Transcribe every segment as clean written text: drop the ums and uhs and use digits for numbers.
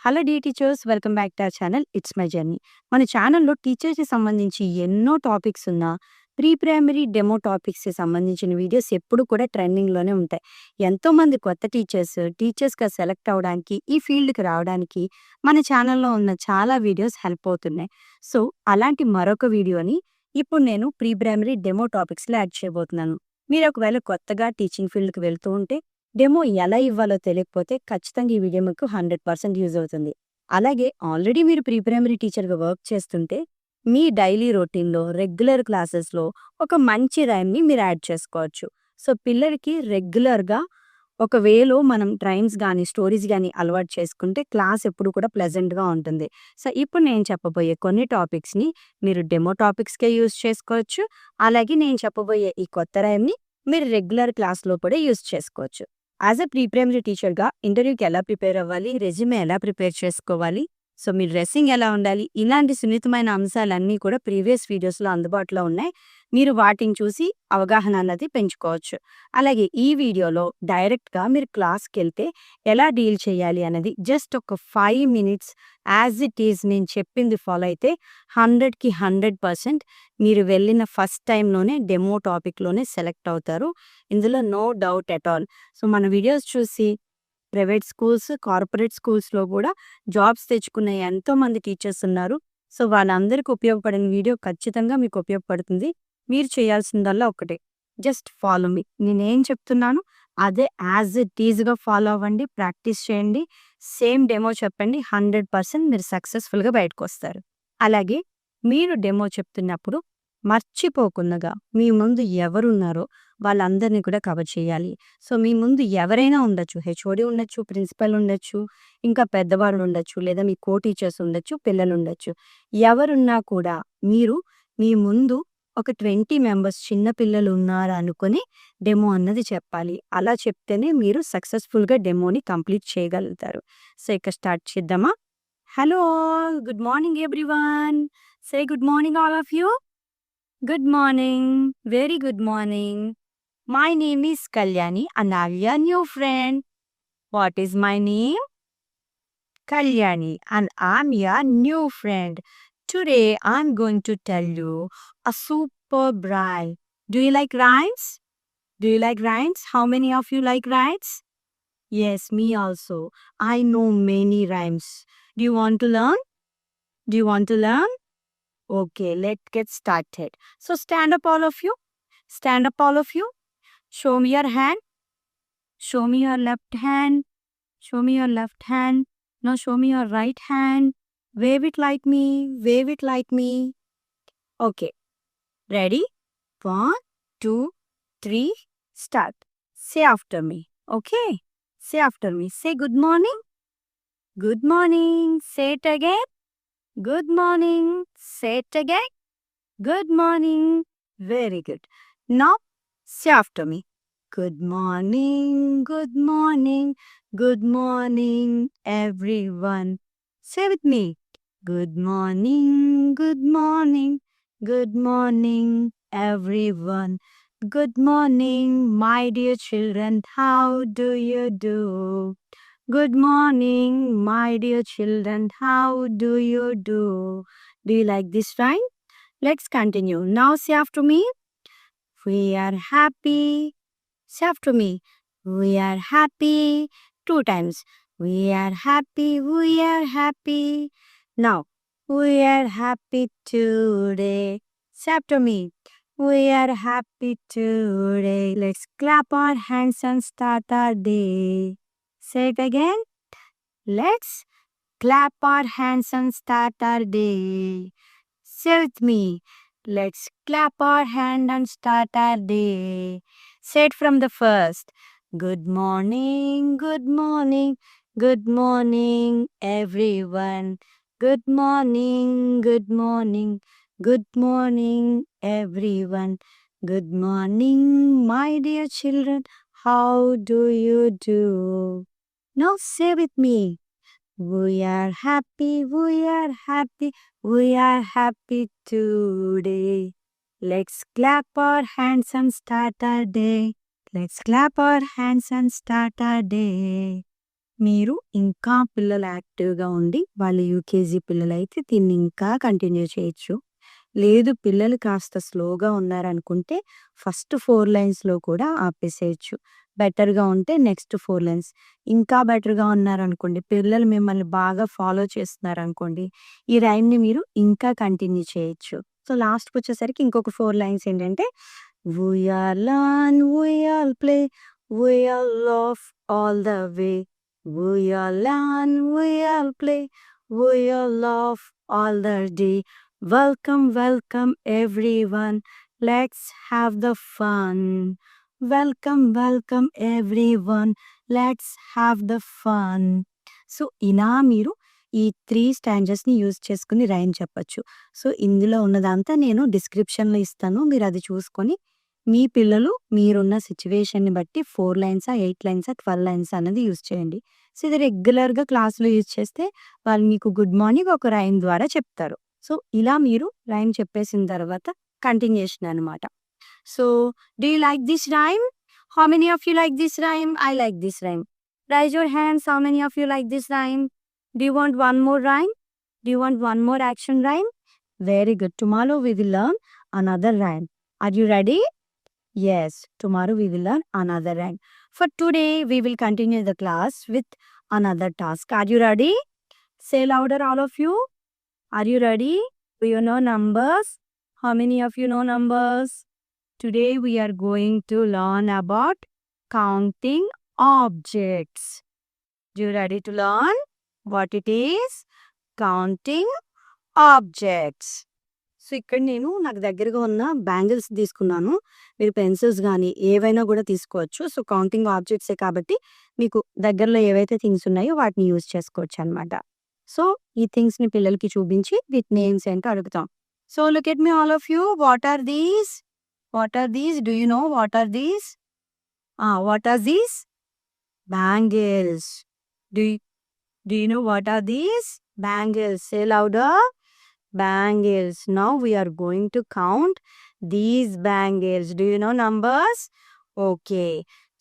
Hello dear teachers, welcome back to our channel. It's my journey. మన ఛానల్‌లో టీచర్స్‌కి సంబంధించి ఎన్నో టాపిక్స్ ఉన్నా, ప్రీ ప్రైమరీ డెమో టాపిక్స్‌కి సంబంధించిన వీడియోస్ ఎప్పుడు కూడా ట్రెండింగ్‌లోనే ఉంటాయి. ఎంతోమంది కొత్త టీచర్స్‌గా సెలెక్ట్ అవ్వడానికి, ఈ ఫీల్డ్‌కి రావడానికి మన ఛానల్‌లో ఉన్న చాలా వీడియోస్ హెల్ప్ అవుతున్నాయి. సో, అలాంటి మరొక వీడియోని ఇప్పుడు నేను ప్రీ ప్రైమరీ డెమో టాపిక్స్‌లో యాడ్ చేయబోతున్నాను. మీరు ఒకవేళ కొత్తగా టీచింగ్ ఫీల్డ్‌కి వెళ్తూ ఉంటే డెమో ఎలా ఇవ్వాలో తెలియకపోతే ఖచ్చితంగా ఈ వీడియో మీకు 100% యూజ్ అవుతుంది. అలాగే ఆల్రెడీ మీరు ప్రీ ప్రైమరీ టీచర్‌గా వర్క్ చేస్తుంటే, మీ డైలీ రొటీన్‌లో, రెగ్యులర్ క్లాసెస్‌లో ఒక మంచి రైమ్‌ని మీరు యాడ్ చేసుకోవచ్చు. సో, పిల్లలకి రెగ్యులర్‌గా ఒక వేలో మనం రైమ్స్ గాని, స్టోరీస్ గాని అలవాటు చేసుకుంటే క్లాస్ ఎప్పుడు కూడా ప్లెజెంట్‌గా ఉంటుంది. సో, ఇప్పుడు నేను చెప్పబోయే కొన్ని టాపిక్స్‌ని మీరు డెమో టాపిక్స్‌కే యూజ్ చేసుకోవచ్చు. అలాగే నేను చెప్పబోయే ఈ కొత్త రైమ్‌ని మీరు రెగ్యులర్ క్లాస్‌లో కూడా యూజ్ చేసుకోవచ్చు. యాజ్ ఎ ప్రీ ప్రైమరీ టీచర్‌గా ఇంటర్వ్యూకి ఎలా ప్రిపేర్ అవ్వాలి? రెజ్యూమే ఎలా ప్రిపేర్ చేసుకోవాలి? సో, మీ డ్రెస్సింగ్ ఎలా ఉండాలి? ఇలాంటి సున్నితమైన అంశాలన్నీ కూడా ప్రీవియస్ వీడియోస్‌లో అందుబాటులో ఉన్నాయి. మీరు వాటిని చూసి అవగాహన అన్నది పెంచుకోవచ్చు. అలాగే ఈ వీడియోలో డైరెక్ట్‌గా మీరు క్లాస్‌కెళ్తే ఎలా డీల్ చేయాలి అన్నది జస్ట్ ఒక 5 మినిట్స్ యాజ్ ఇట్ ఈజ్ నేను చెప్పింది ఫాలో అయితే 100కి 100% మీరు వెళ్ళిన ఫస్ట్ టైమ్‌లోనే డెమో టాపిక్‌లోనే సెలెక్ట్ అవుతారు. ఇందులో no doubt at all. So, మన వీడియోస్ చూసి ప్రైవేట్ స్కూల్స్, కార్పొరేట్ స్కూల్స్‌లో గూడా జాబ్స్ తెచ్చుకున్న ఎంతోమంది టీచర్స్ ఉన్నారు. సో, వాళ్ళందరికి ఉపయోగపడిన వీడియో ఖచ్చితంగా మీకు ఉపయోగపడుతుంది. మీరు చేయాల్సిందల్లా ఒకటే, జస్ట్ ఫాలో మీ. నేనేం చెప్తున్నానో అదే యాజ్ ఇట్ ఈజ్‌గా ఫాలో అవ్వండి. ప్రాక్టీస్ చేయండి. సేమ్ డెమో చెప్పండి. 100% మీరు సక్సెస్‌ఫుల్‌గా బయటకొస్తారు. అలాగే మీరు డెమో చెప్తున్నప్పుడు మర్చిపోకుండగా మీ ముందు ఎవరున్నారో వాళ్ళందరిని కూడా కవర్ చేయాలి. సో, మీ ముందు ఎవరైనా ఉండొచ్చు. హెచ్ఓడి ఉండొచ్చు, ప్రిన్సిపల్ ఉండొచ్చు, ఇంకా పెద్దవాళ్ళు ఉండొచ్చు, లేదా మీ కో టీచర్స్ ఉండొచ్చు, పిల్లలుండొచ్చు. ఎవరున్నా కూడా మీరు మీ ముందు ఒక 20 మెంబర్స్ చిన్న పిల్లలు ఉన్నారా అనుకుని డెమో అన్నది చెప్పాలి. అలా చెప్తేనే మీరు సక్సెస్‌ఫుల్‌గా డెమోని కంప్లీట్ చేయగలుగుతారు. సో, ఇక స్టార్ట్ చేద్దామా? Hello all. Good morning everyone. Say good morning all of you. Good morning. Very good morning. My name is Kalyani and I'm your new friend. What is my name? Kalyani and I'm your new friend. Today I'm going to tell you a superb rhyme. Do you like rhymes? Do you like rhymes? How many of you like rhymes? Yes, me also. I know many rhymes. Do you want to learn? Do you want to learn? Okay, let's get started. So stand up all of you. Stand up all of you. Show me your hand. Show me your left hand. Show me your left hand. Now show me your right hand. Wave it like me. Wave it like me. Okay. Ready? 1, 2, 3. Start. Say after me. Okay. Say after me. Say good morning. Good morning. Say it again. Good morning. Say it again. Good morning. Very good. Now say after me. Good morning, good morning, good morning, everyone. Say with me. Good morning, good morning, good morning, everyone. Good morning, my dear children. How do you do? Good morning, my dear children. How do you do? Do you like this rhyme? Let's continue. Now say after me. We are happy. Say after me. We are happy. 2 times. We are happy. We are happy. Now, we are happy today. Say after me. We are happy today. Let's clap our hands and start our day. Say it again. Let's clap our hands and start our day. Say with me. Let's clap our hand and start our day. Say it from the first. Good morning, good morning, good morning, everyone. Good morning, good morning, good morning, everyone. Good morning, my dear children. How do you do? Now say with me. We are happy, we are happy, we are happy today. Let's clap our hands and start our day. Let's clap our hands and start our day. మీరు ఇంకా పిల్లలు యాక్టివ్‌గా ఉండి, వాళ్ళు UKG పిల్లలైతే దీన్ని ఇంకా continue చేయొచ్చు. లేదు పిల్లలు కాస్త స్లోగా ఉన్నారనుకుంటే, ఫస్ట్ 4 లైన్స్‌లో కూడా ఆపేసేయొచ్చు. బెటర్‌గా ఉంటే నెక్స్ట్ 4 లైన్స్. ఇంకా బెటర్‌గా ఉన్నారనుకోండి, పిల్లలు మిమ్మల్ని బాగా ఫాలో చేస్తున్నారనుకోండి, ఈ రైమ్‌ని మీరు ఇంకా కంటిన్యూ చేయొచ్చు. సో, లాస్ట్‌కొచ్చేసరికి ఇంకొక 4 లైన్స్ ఏంటంటే, We all learn, we all play, we all laugh all the way. We all learn, we all play, we all laugh all the day. Welcome, welcome everyone. Let's have the fun. Welcome, welcome everyone. Let's have the fun. So, ఇలా మీరు ఈ 3 స్టాంజర్స్‌ని use చేసుకొని rhyme చెప్పొచ్చు. So, ఇందులో ఉన్నదంతా నేను డిస్క్రిప్షన్‌లో ఇస్తాను. మీరది చూసుకొని మీ పిల్లలు మీరున్న సిట్యుయేషన్‌ని బట్టి 4 లైన్సా, 8 లైన్సా, 12 లైన్సా అన్నది యూజ్ చేయండి. సో, ఇది రెగ్యులర్‌గా క్లాస్‌లో యూజ్ చేస్తే వాళ్ళు మీకు గుడ్ మార్నింగ్ ఒక రైమ్ ద్వారా చెప్తారు. సో, ఇలా మీరు రైమ్ చెప్పేసిన తర్వాత కంటిన్యూషన్ అనమాట. So, do you like this rhyme? How many of you like this rhyme? I like this rhyme. Rise your hands how many of you like this rhyme? Do you want one more rhyme? Do you want one more action rhyme? Very good. Tomorrow we will learn another rhyme. Are you ready? Yes. Tomorrow we will learn another rhyme. For today, we will continue the class with another task. Are you ready? Say louder, all of you. Are you ready? Do you know numbers? How many of you know numbers? Today we are going to learn about counting objects. Do you ready to learn what it is? Counting objects. So, ఇక్కడ నేను నాకు దగ్గరగా ఉన్న bangles తీసుకున్నాను. మీరు pencils గానీ, ఏవైనా గూడా తీసుకోవచ్చు. సో, కౌంటింగ్ ఆబ్జెక్ట్సే కాబట్టి మీకు దగ్గరలో ఏవైతే థింగ్స్ ఉన్నాయో వాటిని యూజ్ చేసుకోవచ్చనమాట. సో, ఈ థింగ్స్‌ని పిల్లలకి చూపించి వీటి నేమ్స్ ఏంటో అడుగుతాం. So, look at me all of you. What are these? What are these? Do you know what are these? What are these? Bangles. Do do you know what are these? Bangles. Say louder. Bangles. Now we are going to count these bangles. Do you know numbers? Okay.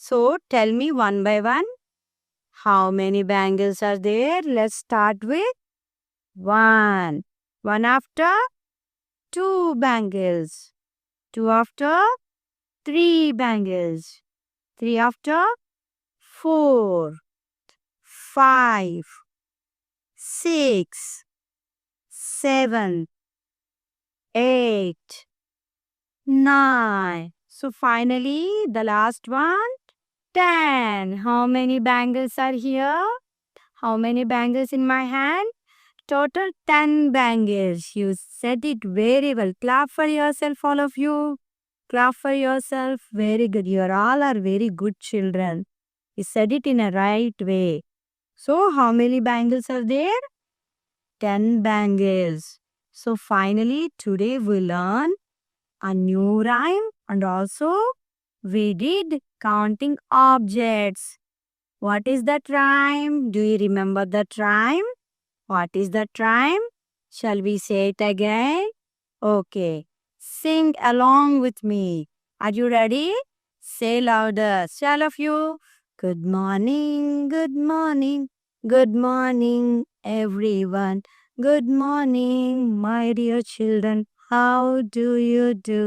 So tell me one by one. How many bangles are there? Let's start with 1. 1 after 2 bangles. 2 after 3 bangles. 3 after 4. 5. 6, 7, 8, 9. So finally, the last one, 10. How many bangles are here? How many bangles in my hand? Total 10 bangles. You said it very well. Clap for yourself, all of you. Clap for yourself. Very good. You all are very good children. You said it in a right way. So, how many bangles are there? 10 bangles. So, finally, today we learn a new rhyme and also we did counting objects. What is that rhyme? Do you remember that rhyme? What is that rhyme? Shall we say it again? Okay. Sing along with me. Are you ready? Say louder. All of you. Good morning, good morning, good morning, everyone. Good morning, my dear children. How do you do?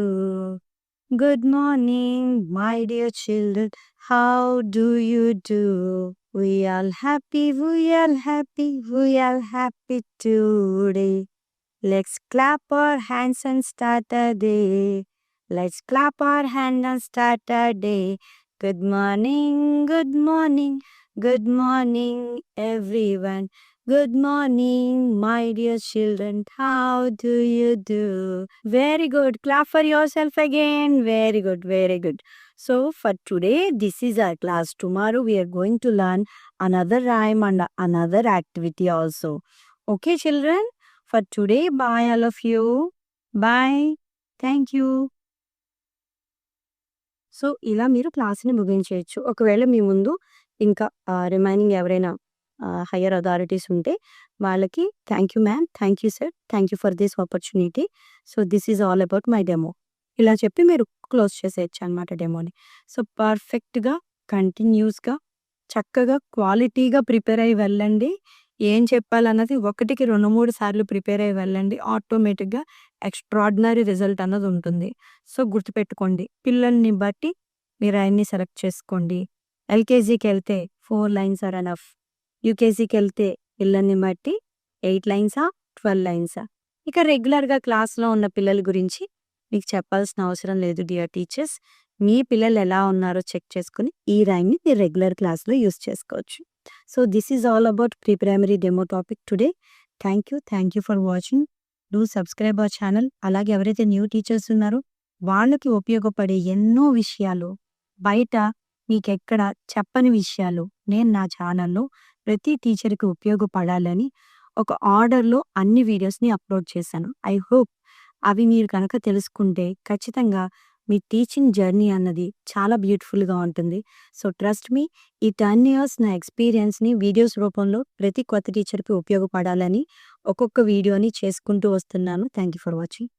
Good morning, my dear children. How do you do? We are happy, we are happy, we are happy today. Let's clap our hands and start the day. Let's clap our hands and start the day. Good morning, good morning, good morning, everyone. Good morning, my dear children. How do you do? Very good. Clap for yourself again. Very good, very good. So, for today, this is our class. Tomorrow, we are going to learn another rhyme and another activity also. Okay, children? For today, bye all of you. Bye. Thank you. So, ఇలా మీరు క్లాస్‌ని ముగించేయొచ్చు. ఒకవేళ మీ ముందు ఇంకా remaining ఎవరైనా higher authorities ఉంటే వాళ్ళకి thank you ma'am, thank you sir, thank you for this opportunity. So, this is all about my demo. ఇలా చెప్పి మీరు క్లోజ్ చేసేయొచ్చనమాట డెమోని. సో, పర్ఫెక్ట్‌గా, కంటిన్యూస్‌గా చక్కగా క్వాలిటీగా ప్రిపేర్ అయ్యి వెళ్ళండి. ఏం చెప్పాలన్నది ఒకటికి 2, 3 సార్లు ప్రిపేర్ అయ్యి వెళ్ళండి. ఆటోమేటిక్‌గా ఎక్స్ట్రార్డినరీ రిజల్ట్ అన్నది ఉంటుంది. సో, గుర్తుపెట్టుకోండి. పిల్లల్ని బట్టి మీరు అయన్నీ సెలెక్ట్ చేసుకోండి. ఎల్‌కేజీకెళ్తే 4 లైన్స్ ఆర్ ఎనఫ్. యూకేజీకెళ్తే పిల్లల్ని బట్టి 8 లైన్సా? 12 లైన్సా? ఇక రెగ్యులర్‌గా క్లాస్‌లో ఉన్న పిల్లల గురించి మీకు చెప్పాల్సిన అవసరం లేదు డియర్ టీచర్స్. మీ పిల్లలు ఎలా ఉన్నారో చెక్ చేసుకొని ఈ ర్యాంక్‌ని మీరు రెగ్యులర్ క్లాస్‌లో యూజ్ చేసుకోవచ్చు. So, this is all about pre primary demo topic today. Thank you for watching. Do subscribe our channel. అలాగే ఎవరైతే న్యూ టీచర్స్ ఉన్నారో వాళ్ళకి ఉపయోగపడే ఎన్నో విషయాలు, బయట మీకెక్కడ చెప్పని విషయాలు నేను నా ఛానల్‌లో ప్రతి టీచర్‌కి ఉపయోగపడాలని ఒక ఆర్డర్‌లో అన్ని వీడియోస్‌ని అప్‌లోడ్ చేశాను. ఐ హోప్ అవి మీరు కనుక తెలుసుకుంటే ఖచ్చితంగా మీ టీచింగ్ జర్నీ అన్నది చాలా బ్యూటిఫుల్‌గా ఉంటుంది. సో, ట్రస్ట్ మీ, ఈ 10 ఇయర్స్ నా ఎక్స్‌పీరియన్స్‌ని వీడియోస్ రూపంలో ప్రతి కొత్త టీచర్‌కి ఉపయోగపడాలని ఒక్కొక్క వీడియోని చేసుకుంటూ వస్తున్నాను. Thank you for watching.